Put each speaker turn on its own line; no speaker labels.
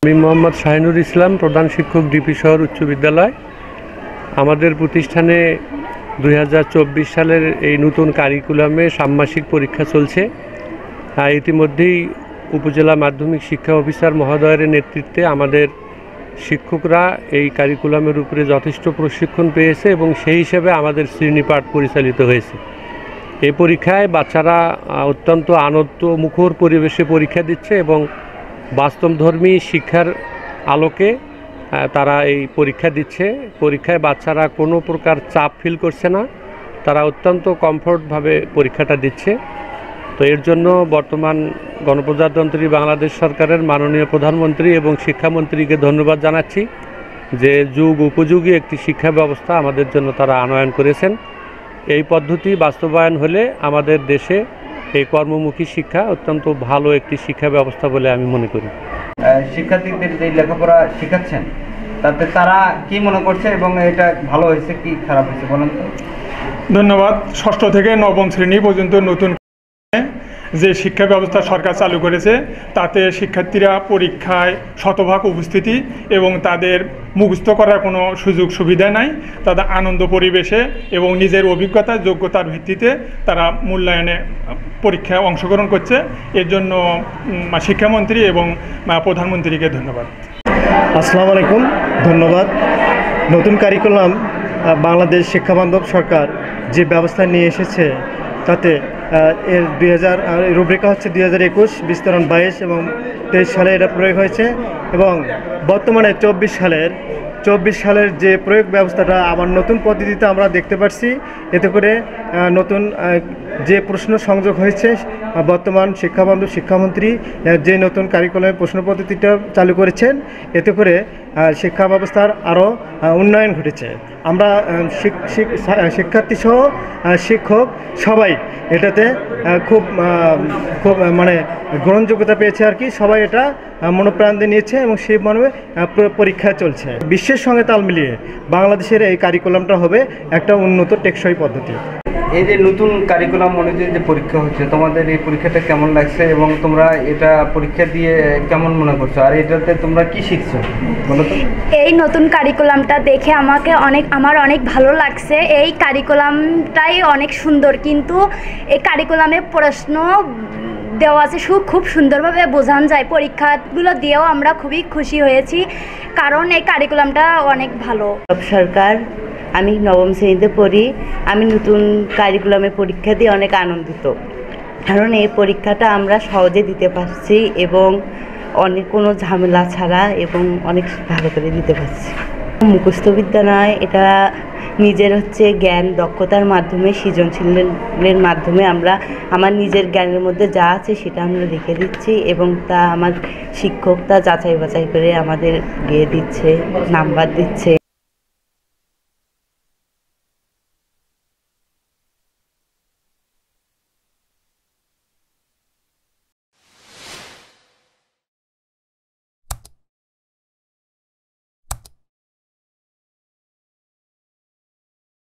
আমি মোহাম্মদ শাহিনুর ইসলাম, প্রধান শিক্ষক ডিপি শহর উচ্চ বিদ্যালয়। আমাদের প্রতিষ্ঠানে 2024 সালের এই নতুন কারিকুলামে ষান্মাসিক পরীক্ষা চলছে। ইতিমধ্যেই উপজেলা মাধ্যমিক শিক্ষা অফিসার মহোদয়ের নেতৃত্বে আমাদের শিক্ষকরা এই কারিকুলামের উপরে যথেষ্ট প্রশিক্ষণ পেয়েছে এবং সেই হিসেবে আমাদের শ্রেণীপাঠ পরিচালিত হয়েছে। এই পরীক্ষায় বাচ্চারা অত্যন্ত আনন্দমুখর পরিবেশে পরীক্ষা দিচ্ছে এবং বাস্তবধর্মী শিক্ষার আলোকে তারা এই পরীক্ষা দিচ্ছে। পরীক্ষায় বাচ্চারা কোনো প্রকার চাপ ফিল করছে না, তারা অত্যন্ত কমফোর্টভাবে পরীক্ষাটা দিচ্ছে। তো এর জন্য বর্তমান গণপ্রজাতন্ত্রী বাংলাদেশ সরকারের মাননীয় প্রধানমন্ত্রী এবং শিক্ষামন্ত্রীকে ধন্যবাদ জানাচ্ছি যে যুগ উপযোগী একটি শিক্ষা ব্যবস্থা আমাদের জন্য তারা আনয়ন করেছেন। এই পদ্ধতি বাস্তবায়ন হলে আমাদের দেশে এই কর্মমুখী শিক্ষা অত্যন্ত ভালো একটি শিক্ষা ব্যবস্থা বলে আমি মনে করি।
শিক্ষার্থীদের যে লেখাপড়া শেখাচ্ছেন তাতে তারা কি মনে করছে এবং এটা ভালো হয়েছে কি খারাপ হয়েছে বলেন তো?
ধন্যবাদ। ষষ্ঠ থেকে নবম শ্রেণী পর্যন্ত নতুন যে শিক্ষা ব্যবস্থা সরকার চালু করেছে তাতে শিক্ষার্থীরা পরীক্ষায় শতভাগ উপস্থিতি এবং তাদের মুখস্থ করার কোনো সুযোগ সুবিধা নাই। তাদের আনন্দ পরিবেশে এবং নিজের অভিজ্ঞতা যোগ্যতার ভিত্তিতে তারা মূল্যায়নে পরীক্ষায় অংশগ্রহণ করছে। এর জন্য শিক্ষামন্ত্রী এবং প্রধানমন্ত্রীকে ধন্যবাদ।
আসসালামু আলাইকুম, ধন্যবাদ। নতুন কারিকুলাম বাংলাদেশ শিক্ষাবান্ধব সরকার যে ব্যবস্থা নিয়ে এসেছে তাতে এর 2000 রুব্রিকা হচ্ছে 2021, বিস্তরণ 22 এবং 23 সালে এটা প্রয়োগ হয়েছে এবং বর্তমানে 24 সালের যে প্রয়োগ ব্যবস্থাটা আবার নতুন পদ্ধতিতে আমরা দেখতে পাচ্ছি। এতে করে নতুন যে প্রশ্ন সংযোগ হয়েছে, বর্তমান শিক্ষাবান্ধব শিক্ষামন্ত্রী যে নতুন কারিকুলামের প্রশ্ন পদ্ধতিটা চালু করেছেন, এতে করে শিক্ষা ব্যবস্থার আরও উন্নয়ন ঘটেছে। আমরা শিক্ষার্থী সহ শিক্ষক সবাই এটাতে খুব মানে গ্রহণযোগ্যতা পেয়েছে আর কি। সবাই এটা মনোপ্রাণ দিয়ে নিয়েছে এবং সেই মর্মে পরীক্ষা চলছে। বিশ্বের সঙ্গে তাল মিলিয়ে বাংলাদেশের এই কারিকুলামটা হবে একটা উন্নত টেকসই পদ্ধতি।
এই যে নতুন কারিকুলাম অনুযায়ী যে পরীক্ষা হচ্ছে, তোমাদের এই পরীক্ষাটা কেমন লাগছে এবং তোমরা এটা পরীক্ষা দিয়ে কেমন মনে করছো, আর এটাতে তোমরা কি শিখছো বলো তো?
এই নতুন কারিকুলামটা দেখে আমার অনেক ভালো লাগছে। এই কারিকুলামটাই অনেক সুন্দর, কিন্তু এই কারিকুলামে প্রশ্ন দেওয়া আছে খুব সুন্দরভাবে বোঝানো যায়। পরীক্ষাগুলো দিয়েও আমরা খুবই খুশি হয়েছি, কারণ এই কারিকুলামটা অনেক ভালো।
সরকার, আমি নবম শ্রেণীতে পড়ি। আমি নতুন কারিকুলামে পরীক্ষা দিয়ে অনেক আনন্দিত, কারণ এই পরীক্ষাটা আমরা সহজে দিতে পারছি এবং অনেক কোনো ঝামেলা ছাড়া এবং অনেক ভালো করে দিতে পারছি। মুখস্থবিদ্যা নয়, এটা নিজের জ্ঞান দক্ষতার মাধ্যমে, সৃজনশীলের মাধ্যমে আমরা আমার নিজের জ্ঞানের মধ্যে যা আছে সেটা আমরা রেখে দিচ্ছি এবং তা আমার শিক্ষক তা যাচাই বাছাই করে আমাদের দিয়ে দিচ্ছে, নাম্বার দিচ্ছে।